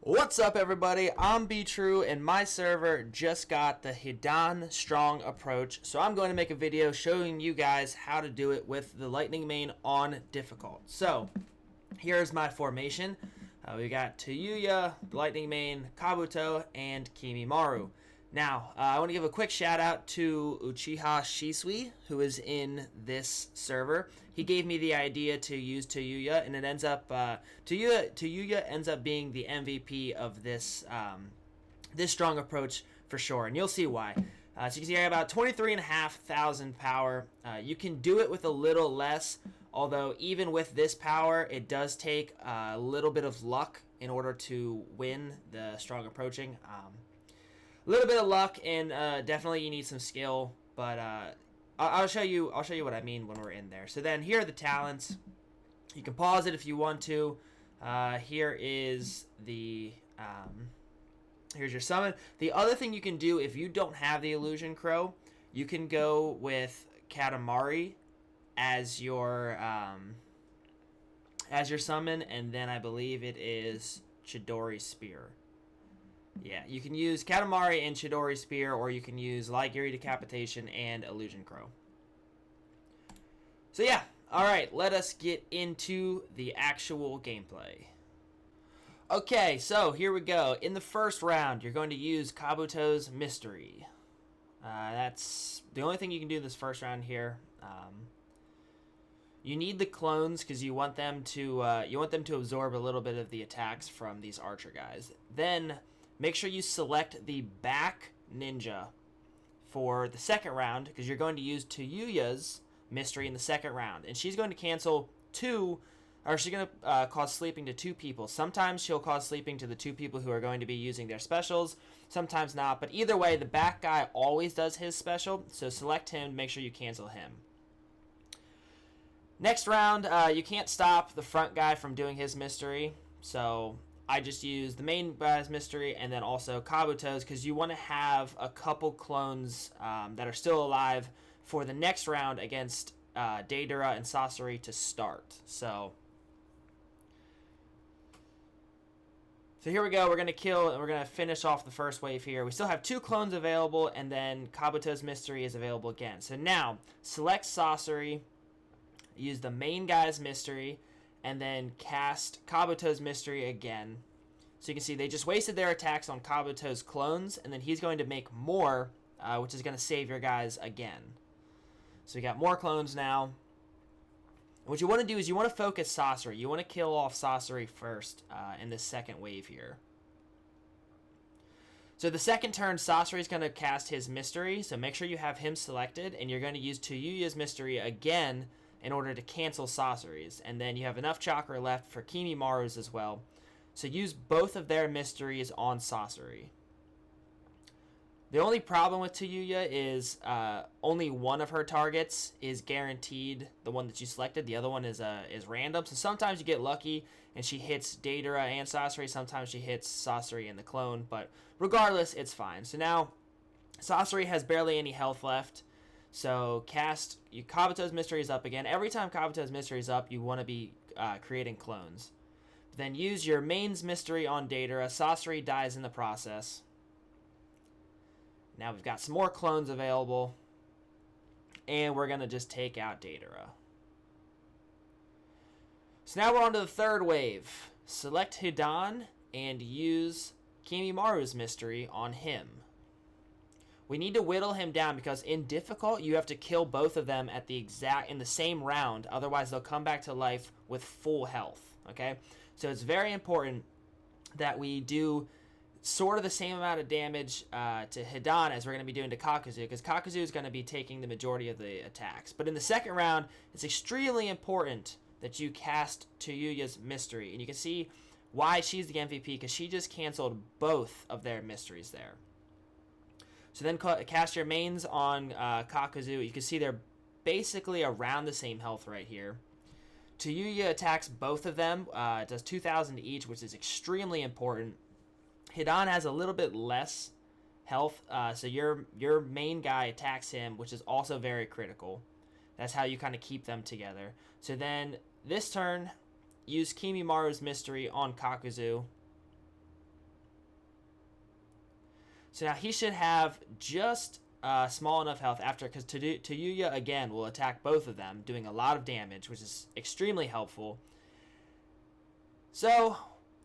What's up, everybody? I'm B-True, and my server just got the Hidan strong approach, so I'm going to make a video showing you guys how to do it with the lightning main on difficult. So here's my formation. We got Tayuya, lightning main, Kabuto, and Kimimaru. Now, I want to give a quick shout out to Uchiha Shisui, who is in this server. He gave me the idea to use Tayuya, and it ends up Tayuya ends up being the MVP of this this strong approach for sure, and you'll see why. So you can see I have about 23,500 power. You can do it with a little less, although even with this power, it does take a little bit of luck in order to win the strong approaching. A little bit of luck, and definitely you need some skill, but I'll show you what I mean when we're in there. So then here are the talents. You can pause it if you want to. Here is the here's your summon. The other thing you can do if you don't have the Illusion Crow, you can go with Katamari as your summon, and then I believe it is Chidori Spear. Yeah, you can use Katamari and Chidori Spear, or you can use Ligiri Decapitation and Illusion Crow. So yeah, alright, let us get into the actual gameplay. Okay, so here we go. In the first round, you're going to use Kabuto's Mystery. That's the only thing you can do in this first round here. You need the clones because you want them to absorb a little bit of the attacks from these archer guys. Then make sure you select the back ninja for the second round because you're going to use Tayuya's Mystery in the second round. And she's going to cancel she's going to cause sleeping to two people. Sometimes she'll cause sleeping to the two people who are going to be using their specials. Sometimes not. But either way, the back guy always does his special. So select him. Make sure you cancel him. Next round, you can't stop the front guy from doing his Mystery. So I just use the main guy's Mystery and then also Kabuto's because you want to have a couple clones that are still alive for the next round against Deidara and Sasori to start. So here we go. We're going to finish off the first wave here. We still have two clones available, and then Kabuto's Mystery is available again. So now, select Sasori, use the main guy's Mystery, and then cast Kabuto's Mystery again. So you can see they just wasted their attacks on Kabuto's clones, and then he's going to make more, which is going to save your guys again. So we got more clones now. What you want to do is you want to focus Sasori. You want to kill off Sasori first in this second wave here. So the second turn, Sasori is going to cast his Mystery, so make sure you have him selected, and you're going to use Tayuya's Mystery again in order to cancel Sasori's, and then you have enough chakra left for Kimimaru's as well. So use both of their Mysteries on Sasori. The only problem with Tayuya is only one of her targets is guaranteed, the one that you selected. The other one is random. So sometimes you get lucky and she hits Deidara and Sasori. Sometimes she hits Sasori and the clone, but regardless, it's fine. So now Sasori has barely any health left. So Kabuto's Mystery is up again. Every time Kabuto's Mystery is up, you want to be creating clones. Then use your main's Mystery on Deidara. Sasori dies in the process. Now we've got some more clones available. And we're going to just take out Deidara. So now we're on to the third wave. Select Hidan and use Kimimaru's Mystery on him. We need to whittle him down because in difficult, you have to kill both of them in the same round. Otherwise, they'll come back to life with full health. Okay? So it's very important that we do sort of the same amount of damage to Hidan as we're going to be doing to Kakuzu, because Kakuzu is going to be taking the majority of the attacks. But in the second round, it's extremely important that you cast Tayuya's Mystery. And you can see why she's the MVP, because she just canceled both of their Mysteries there. So then cast your mains on Kakuzu. You can see they're basically around the same health right here. Tayuya attacks both of them. It does 2,000 each, which is extremely important. Hidan has a little bit less health, so your main guy attacks him, which is also very critical. That's how you kind of keep them together. So then this turn, use Kimimaru's Mystery on Kakuzu. So now he should have just small enough health after, because Tayuya again will attack both of them, doing a lot of damage, which is extremely helpful. So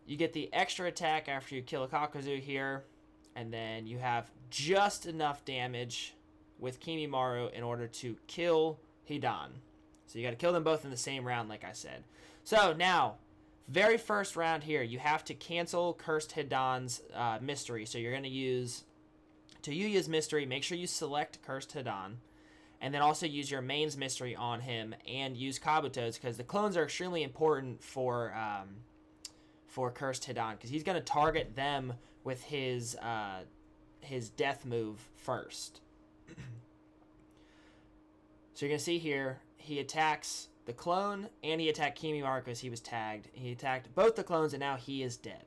you get the extra attack after you kill a Kakuzu here, and then you have just enough damage with Kimimaru in order to kill Hidan. So you got to kill them both in the same round, like I said. So now, very first round here, you have to cancel Cursed Hidan's mystery. So you're going to use Tayuya's mystery. Make sure you select Cursed Hidan, and then also use your main's mystery on him, and use Kabuto's, because the clones are extremely important for Cursed Hidan, because he's going to target them with his death move first. So you're going to see here, he attacks the clone, and he attacked Kimimaru because he was tagged. He attacked both the clones, and now he is dead.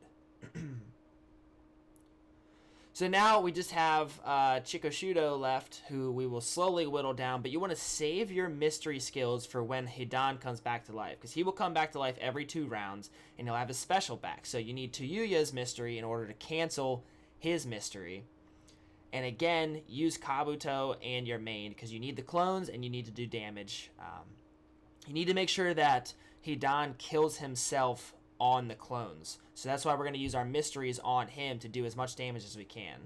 So now we just have Chikoshudo left, who we will slowly whittle down, but you want to save your mystery skills for when Hidan comes back to life, because he will come back to life every 2 rounds, and he'll have his special back. So you need Tayuya's mystery in order to cancel his mystery. And again, use Kabuto and your main, because you need the clones and you need to do damage. You need to make sure that Hidan kills himself on the clones. So that's why we're going to use our mysteries on him to do as much damage as we can.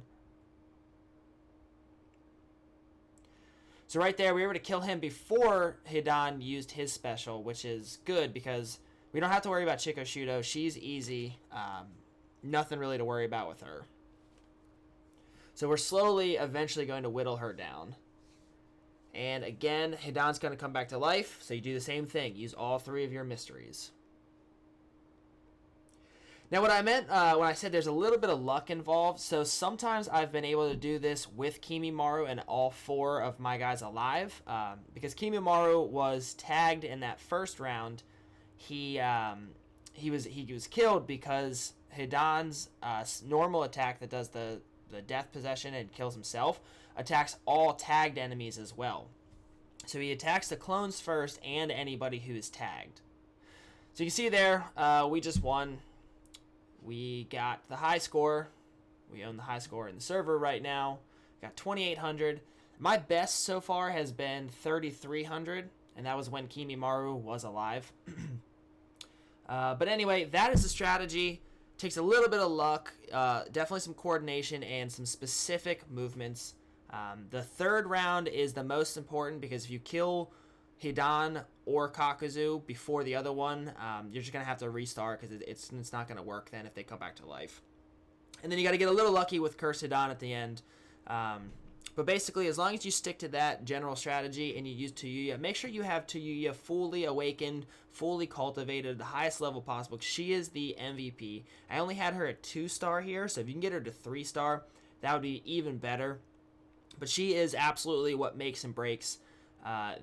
So right there, we were able to kill him before Hidan used his special, which is good because we don't have to worry about Chikoshudo. She's easy. Nothing really to worry about with her. So we're slowly, eventually going to whittle her down. And again, Hidan's going to come back to life, so you do the same thing. Use all 3 of your mysteries. Now what I meant when I said there's a little bit of luck involved, so sometimes I've been able to do this with Kimimaru and all 4 of my guys alive. Because Kimimaru was tagged in that first round, he was killed because Hidan's normal attack that does the death possession and kills himself attacks all tagged enemies as well. So he attacks the clones first and anybody who is tagged. So you can see there, we just won. We got the high score. We own the high score in the server right now. Got 2,800. My best so far has been 3,300, and that was when Kimimaru was alive. But anyway, that is the strategy. Takes a little bit of luck, definitely some coordination, and some specific movements. The 3rd round is the most important because if you kill Hidan or Kakuzu before the other one, you're just going to have to restart because it's not going to work then if they come back to life. And then you got to get a little lucky with Cursed Hidan at the end. But basically, as long as you stick to that general strategy and you use Tayuya, make sure you have Tayuya fully awakened, fully cultivated, the highest level possible. She is the MVP. I only had her at 2-star here, so if you can get her to 3-star, that would be even better. But she is absolutely what makes and breaks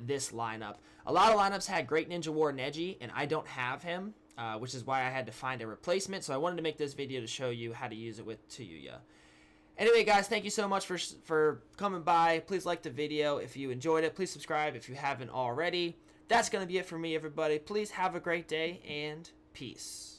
this lineup. A lot of lineups had Great Ninja War Neji, and I don't have him, which is why I had to find a replacement. So I wanted to make this video to show you how to use it with Tayuya. Anyway, guys, thank you so much for coming by. Please like the video if you enjoyed it. Please subscribe if you haven't already. That's going to be it for me, everybody. Please have a great day, and peace.